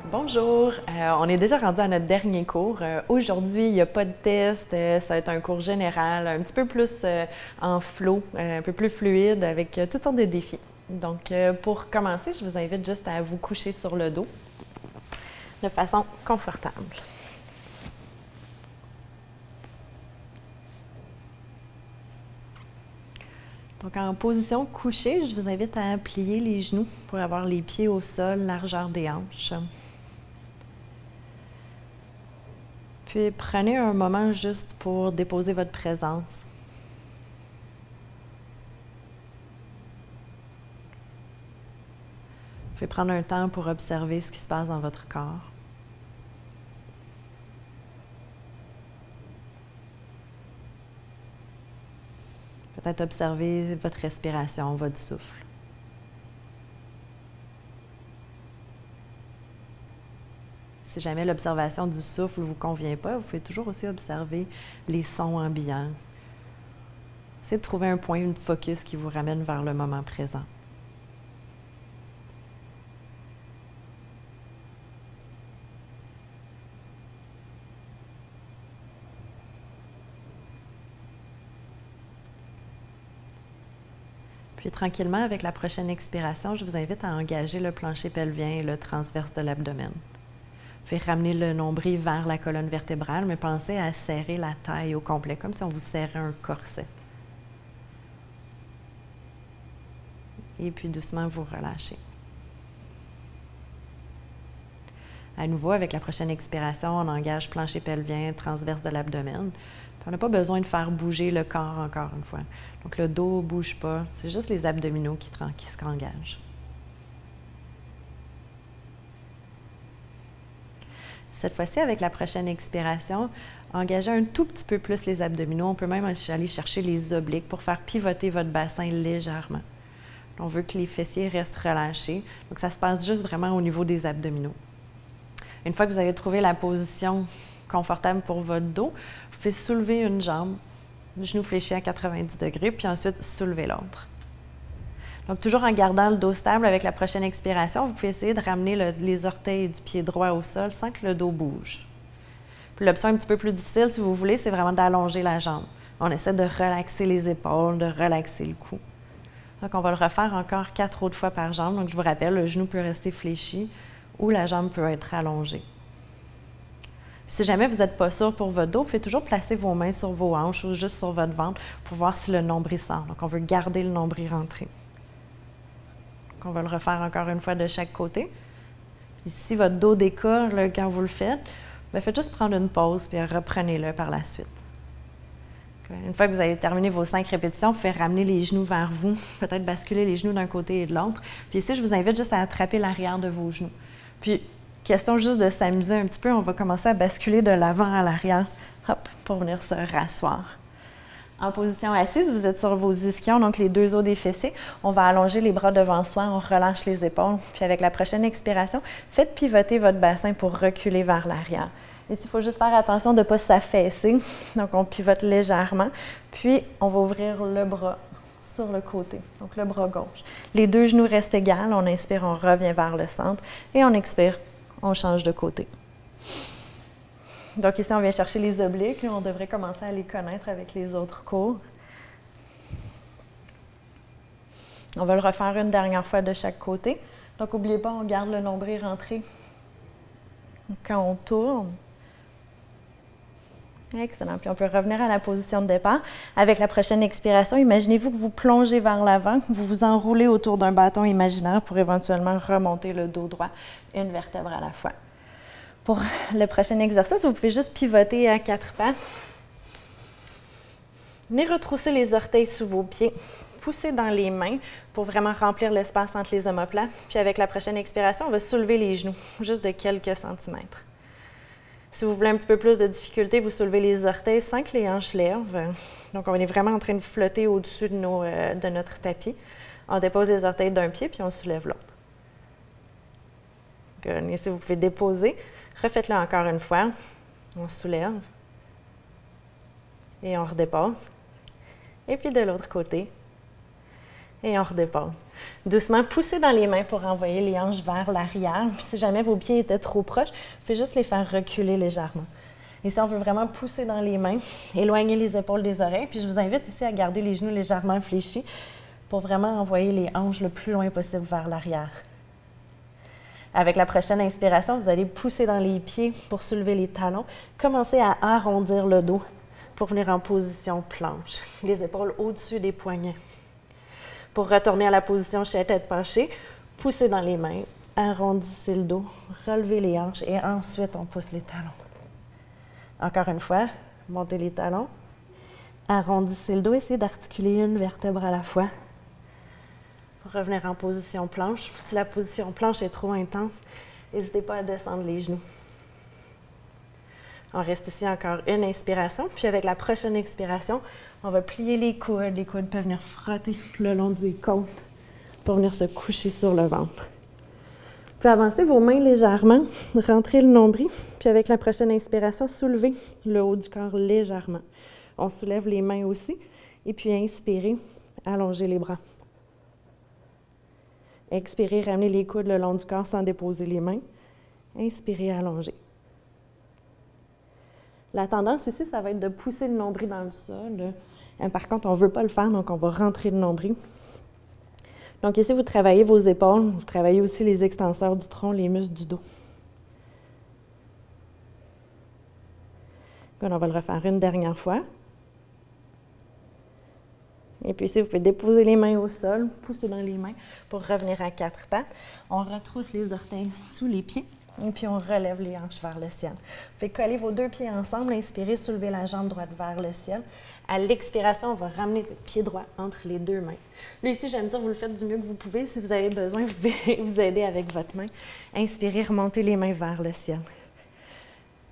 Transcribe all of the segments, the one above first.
Bonjour, on est déjà rendu à notre dernier cours. Aujourd'hui, il n'y a pas de test, ça va être un cours général, un petit peu plus en flow, un peu plus fluide, avec toutes sortes de défis. Donc, pour commencer, je vous invite juste à vous coucher sur le dos de façon confortable. Donc, en position couchée, je vous invite à plier les genoux pour avoir les pieds au sol, largeur des hanches. Puis prenez un moment juste pour déposer votre présence. Vous pouvez prendre un temps pour observer ce qui se passe dans votre corps. Peut-être observer votre respiration, votre souffle. Si jamais l'observation du souffle ne vous convient pas, vous pouvez toujours aussi observer les sons ambiants. Essayez de trouver un point, une focus qui vous ramène vers le moment présent. Puis tranquillement, avec la prochaine expiration, je vous invite à engager le plancher pelvien et le transverse de l'abdomen. Vous pouvez ramener le nombril vers la colonne vertébrale, mais pensez à serrer la taille au complet, comme si on vous serrait un corset. Et puis doucement, vous relâchez. À nouveau, avec la prochaine expiration, on engage plancher pelvien, transverse de l'abdomen. On n'a pas besoin de faire bouger le corps encore une fois. Donc le dos ne bouge pas, c'est juste les abdominaux qui se engagent. Cette fois-ci, avec la prochaine expiration, engagez un tout petit peu plus les abdominaux. On peut même aller chercher les obliques pour faire pivoter votre bassin légèrement. On veut que les fessiers restent relâchés. Donc ça se passe juste vraiment au niveau des abdominaux. Une fois que vous avez trouvé la position confortable pour votre dos, vous pouvez soulever une jambe, le genou fléchi à 90 degrés, puis ensuite soulever l'autre. Donc, toujours en gardant le dos stable avec la prochaine expiration, vous pouvez essayer de ramener les orteils du pied droit au sol sans que le dos bouge. Puis l'option un petit peu plus difficile, si vous voulez, c'est vraiment d'allonger la jambe. On essaie de relaxer les épaules, de relaxer le cou. Donc, on va le refaire encore 4 autres fois par jambe. Donc, je vous rappelle, le genou peut rester fléchi ou la jambe peut être allongée. Si jamais vous n'êtes pas sûr pour votre dos, vous pouvez toujours placer vos mains sur vos hanches ou juste sur votre ventre pour voir si le nombril sort. Donc, on veut garder le nombril rentré. Donc, on va le refaire encore une fois de chaque côté. Puis, si votre dos décolle quand vous le faites, bien, faites juste prendre une pause puis reprenez-le par la suite. Une fois que vous avez terminé vos 5 répétitions, vous pouvez ramener les genoux vers vous, peut-être basculer les genoux d'un côté et de l'autre. Puis ici, je vous invite juste à attraper l'arrière de vos genoux. Puis, question juste de s'amuser un petit peu, on va commencer à basculer de l'avant à l'arrière, hop, pour venir se rasseoir. En position assise, vous êtes sur vos ischions, donc les deux os des fessiers. On va allonger les bras devant soi, on relâche les épaules. Puis avec la prochaine expiration, faites pivoter votre bassin pour reculer vers l'arrière. Ici, il faut juste faire attention de ne pas s'affaisser. Donc, on pivote légèrement. Puis, on va ouvrir le bras sur le côté, donc le bras gauche. Les deux genoux restent égales. On inspire, on revient vers le centre. Et on expire, on change de côté. Donc ici, on vient chercher les obliques. On devrait commencer à les connaître avec les autres cours. On va le refaire une dernière fois de chaque côté. Donc, n'oubliez pas, on garde le nombril rentré quand on tourne. Excellent. Puis on peut revenir à la position de départ. Avec la prochaine expiration, imaginez-vous que vous plongez vers l'avant, que vous vous enroulez autour d'un bâton imaginaire pour éventuellement remonter le dos droit, une vertèbre à la fois. Pour le prochain exercice, vous pouvez juste pivoter à 4 pattes. Venez retrousser les orteils sous vos pieds. Poussez dans les mains pour vraiment remplir l'espace entre les omoplates. Puis avec la prochaine expiration, on va soulever les genoux, juste de quelques centimètres. Si vous voulez un petit peu plus de difficulté, vous soulevez les orteils sans que les hanches lèvent. Donc, on est vraiment en train de flotter au-dessus de notre tapis. On dépose les orteils d'un pied, puis on soulève l'autre. Ici, vous pouvez déposer. Refaites-le encore une fois. On soulève. Et on redépose. Et puis de l'autre côté. Et on redépose. Doucement, poussez dans les mains pour envoyer les hanches vers l'arrière. Puis si jamais vos pieds étaient trop proches, vous pouvez juste les faire reculer légèrement. Et si on veut vraiment pousser dans les mains, éloigner les épaules des oreilles. Puis je vous invite ici à garder les genoux légèrement fléchis pour vraiment envoyer les hanches le plus loin possible vers l'arrière. Avec la prochaine inspiration, vous allez pousser dans les pieds pour soulever les talons. Commencez à arrondir le dos pour venir en position planche. Les épaules au-dessus des poignets. Pour retourner à la position chien tête penchée, poussez dans les mains, arrondissez le dos, relevez les hanches et ensuite on pousse les talons. Encore une fois, montez les talons, arrondissez le dos, essayez d'articuler une vertèbre à la fois. Pour revenir en position planche. Si la position planche est trop intense, n'hésitez pas à descendre les genoux. On reste ici encore une inspiration, puis avec la prochaine expiration, on va plier les coudes. Les coudes peuvent venir frotter le long des côtes pour venir se coucher sur le ventre. Vous pouvez avancer vos mains légèrement, rentrer le nombril, puis avec la prochaine inspiration, soulevez le haut du corps légèrement. On soulève les mains aussi, et puis inspirez, allongez les bras. Expirez, ramenez les coudes le long du corps sans déposer les mains. Inspirez, allongez. La tendance ici, ça va être de pousser le nombril dans le sol. Par contre, on ne veut pas le faire, donc on va rentrer le nombril. Donc ici, vous travaillez vos épaules, vous travaillez aussi les extenseurs du tronc, les muscles du dos. On va le refaire une dernière fois. Et puis ici, vous pouvez déposer les mains au sol, pousser dans les mains pour revenir à quatre pattes. On retrousse les orteils sous les pieds et puis on relève les hanches vers le ciel. Vous pouvez coller vos deux pieds ensemble, inspirez, soulevez la jambe droite vers le ciel. À l'expiration, on va ramener le pied droit entre les deux mains. Là, ici, j'aime dire, vous le faites du mieux que vous pouvez. Si vous avez besoin, vous pouvez vous aider avec votre main. Inspirez, remontez les mains vers le ciel.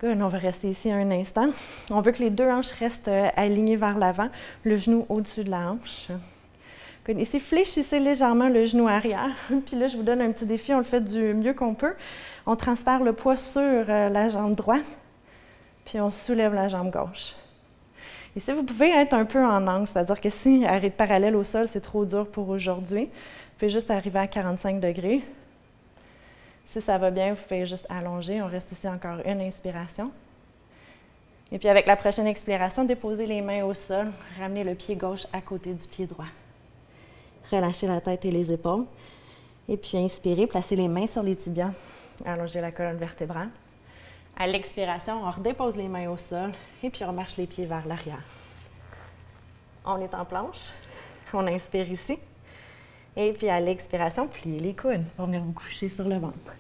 Good. On va rester ici un instant. On veut que les deux hanches restent alignées vers l'avant, le genou au-dessus de la hanche. Good. Ici, fléchissez légèrement le genou arrière. Puis là, je vous donne un petit défi, on le fait du mieux qu'on peut. On transfère le poids sur la jambe droite, puis on soulève la jambe gauche. Ici, vous pouvez être un peu en angle, c'est-à-dire que si arrêt parallèle au sol, c'est trop dur pour aujourd'hui, vous pouvez juste arriver à 45 degrés. Si ça va bien, vous pouvez juste allonger. On reste ici encore une inspiration. Et puis avec la prochaine expiration, déposez les mains au sol, ramenez le pied gauche à côté du pied droit. Relâchez la tête et les épaules. Et puis inspirez, placez les mains sur les tibias, allongez la colonne vertébrale. À l'expiration, on redépose les mains au sol et puis on marche les pieds vers l'arrière. On est en planche. On inspire ici. Et puis à l'expiration, pliez les coudes pour venir vous coucher sur le ventre.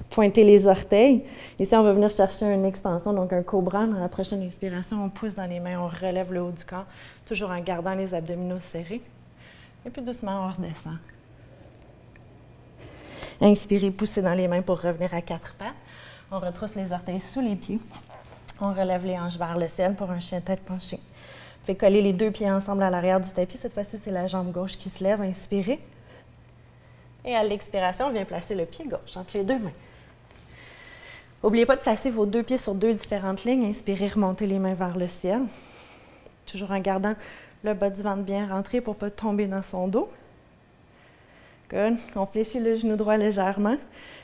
Pointez les orteils. Ici, on va venir chercher une extension, donc un cobra. Dans la prochaine inspiration, on pousse dans les mains, on relève le haut du corps, toujours en gardant les abdominaux serrés. Et puis doucement, on redescend. Inspirez, poussez dans les mains pour revenir à quatre pattes. On retrousse les orteils sous les pieds. On relève les hanches vers le ciel pour un chien tête penchée. Vous pouvez coller les deux pieds ensemble à l'arrière du tapis. Cette fois-ci, c'est la jambe gauche qui se lève. Inspirez. Et à l'expiration, on vient placer le pied gauche entre les deux mains. N'oubliez pas de placer vos deux pieds sur deux différentes lignes. Inspirez, remontez les mains vers le ciel. Toujours en gardant le bas du ventre bien rentré pour ne pas tomber dans son dos. Good. On fléchit le genou droit légèrement.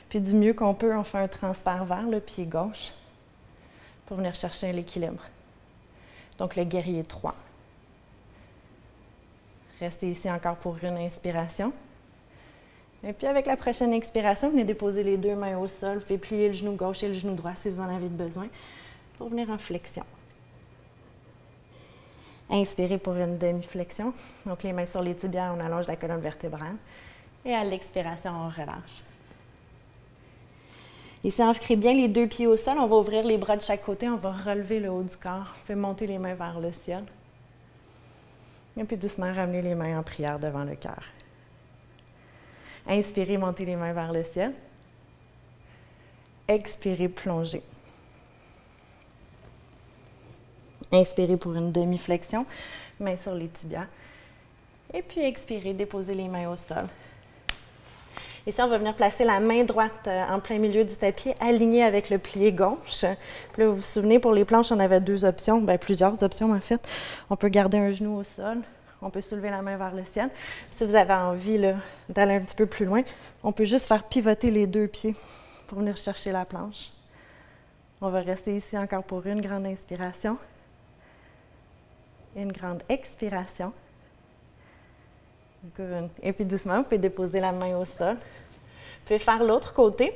Puis du mieux qu'on peut, on fait un transfert vers le pied gauche pour venir chercher l'équilibre. Donc le guerrier 3. Restez ici encore pour une inspiration. Et puis avec la prochaine expiration, venez déposer les deux mains au sol. Vous pouvez plier le genou gauche et le genou droit si vous en avez besoin pour venir en flexion. Inspirez pour une demi-flexion. Donc les mains sur les tibias, on allonge la colonne vertébrale. Et à l'expiration, on relâche. Ici, ancrez bien les deux pieds au sol. On va ouvrir les bras de chaque côté. On va relever le haut du corps. Vous pouvez monter les mains vers le ciel. Et puis doucement, ramener les mains en prière devant le cœur. Inspirez, montez les mains vers le ciel. Expirez, plongez. Inspirez pour une demi-flexion, mains sur les tibias. Et puis expirez, déposez les mains au sol. Ici, on va venir placer la main droite en plein milieu du tapis, alignée avec le plié gauche. Puis là, vous vous souvenez, pour les planches, on avait deux options, bien plusieurs options en fait. On peut garder un genou au sol, On peut soulever la main vers le ciel. Puis si vous avez envie d'aller un petit peu plus loin, on peut juste faire pivoter les deux pieds pour venir chercher la planche. On va rester ici encore pour une grande inspiration. Une grande expiration. Good. Et puis doucement, vous pouvez déposer la main au sol. Vous pouvez faire l'autre côté.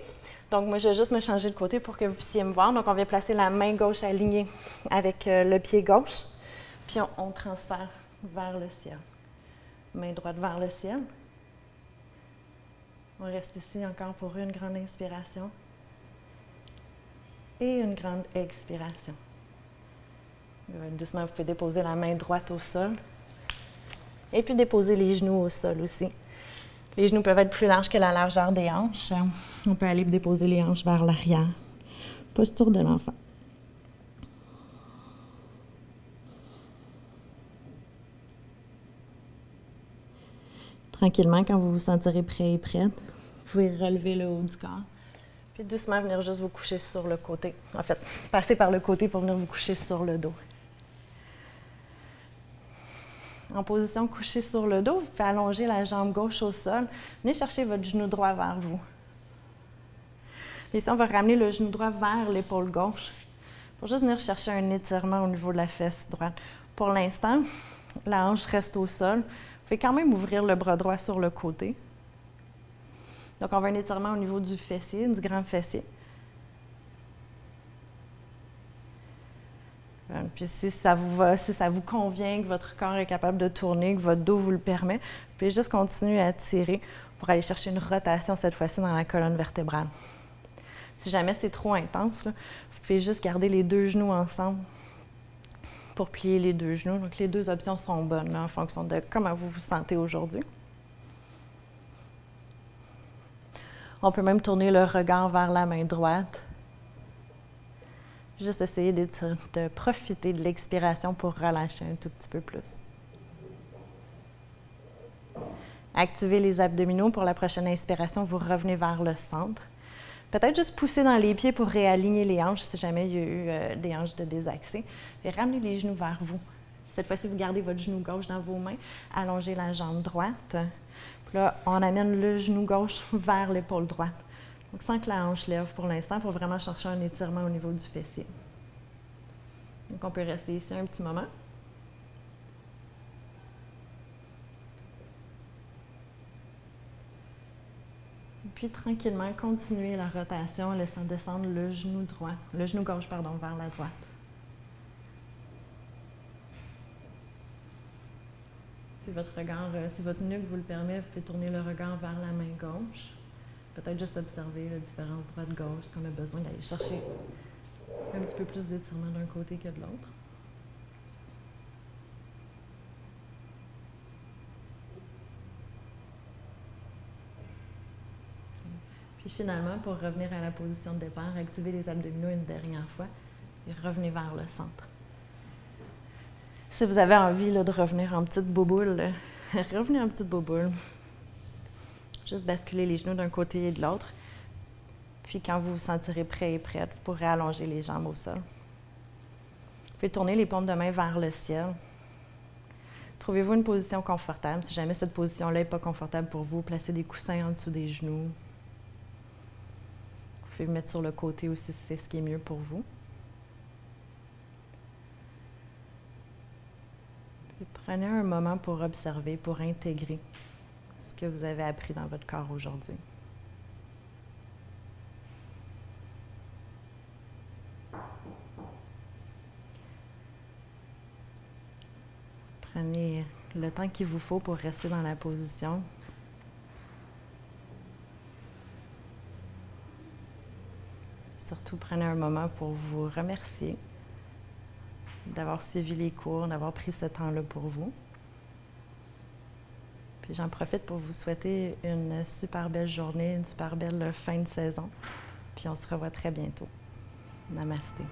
Donc moi, je vais juste me changer de côté pour que vous puissiez me voir. Donc on vient placer la main gauche alignée avec le pied gauche. Puis on transfère vers le ciel. Main droite vers le ciel. On reste ici encore pour une grande inspiration. Et une grande expiration. Doucement, vous pouvez déposer la main droite au sol. Et puis déposer les genoux au sol aussi. Les genoux peuvent être plus larges que la largeur des hanches. On peut aller déposer les hanches vers l'arrière. Posture de l'enfant. Tranquillement, quand vous vous sentirez prêt et prête, vous pouvez relever le haut du corps. Puis doucement, venir juste vous coucher sur le côté. En fait, passer par le côté pour venir vous coucher sur le dos. En position couchée sur le dos, vous pouvez allonger la jambe gauche au sol. Venez chercher votre genou droit vers vous. Ici, on va ramener le genou droit vers l'épaule gauche pour juste venir chercher un étirement au niveau de la fesse droite. Pour l'instant, la hanche reste au sol. Vous pouvez quand même ouvrir le bras droit sur le côté. Donc, on va un étirement au niveau du fessier, du grand fessier. Puis si ça vous va, si ça vous convient, que votre corps est capable de tourner, que votre dos vous le permet, vous pouvez juste continuer à tirer pour aller chercher une rotation cette fois-ci dans la colonne vertébrale. Si jamais c'est trop intense, là, vous pouvez juste garder les deux genoux ensemble pour plier les deux genoux. Donc les deux options sont bonnes là, en fonction de comment vous vous sentez aujourd'hui. On peut même tourner le regard vers la main droite. Juste essayer de profiter de l'expiration pour relâcher un tout petit peu plus. Activez les abdominaux. Pour la prochaine inspiration, vous revenez vers le centre. Peut-être juste pousser dans les pieds pour réaligner les hanches si jamais il y a eu des hanches de désaxé. Et ramenez les genoux vers vous. Cette fois-ci, vous gardez votre genou gauche dans vos mains. Allongez la jambe droite. Puis là, on amène le genou gauche vers l'épaule droite. Donc, sans que la hanche lève pour l'instant, pour vraiment chercher un étirement au niveau du fessier. Donc, on peut rester ici un petit moment. Puis, tranquillement, continuez la rotation en laissant descendre le genou droit, le genou gauche, pardon, vers la droite. Si votre nuque vous le permet, vous pouvez tourner le regard vers la main gauche. Peut-être juste observer la différence droite-gauche, est-ce qu'on a besoin d'aller chercher un petit peu plus d'étirement d'un côté que de l'autre. Puis finalement, pour revenir à la position de départ, activez les abdominaux une dernière fois et revenez vers le centre. Si vous avez envie là, de revenir en petite bouboule, revenez en petite bouboule. Juste basculer les genoux d'un côté et de l'autre. Puis quand vous vous sentirez prêt et prête, vous pourrez allonger les jambes au sol. Vous pouvez tourner les paumes de main vers le ciel. Trouvez-vous une position confortable. Si jamais cette position-là n'est pas confortable pour vous, placez des coussins en dessous des genoux. Vous pouvez vous mettre sur le côté aussi si c'est ce qui est mieux pour vous. Puis prenez un moment pour observer, pour intégrer ce que vous avez appris dans votre corps aujourd'hui. Prenez le temps qu'il vous faut pour rester dans la position. Surtout, prenez un moment pour vous remercier d'avoir suivi les cours, d'avoir pris ce temps-là pour vous. Puis j'en profite pour vous souhaiter une super belle journée, une super belle fin de saison. Puis on se revoit très bientôt. Namasté.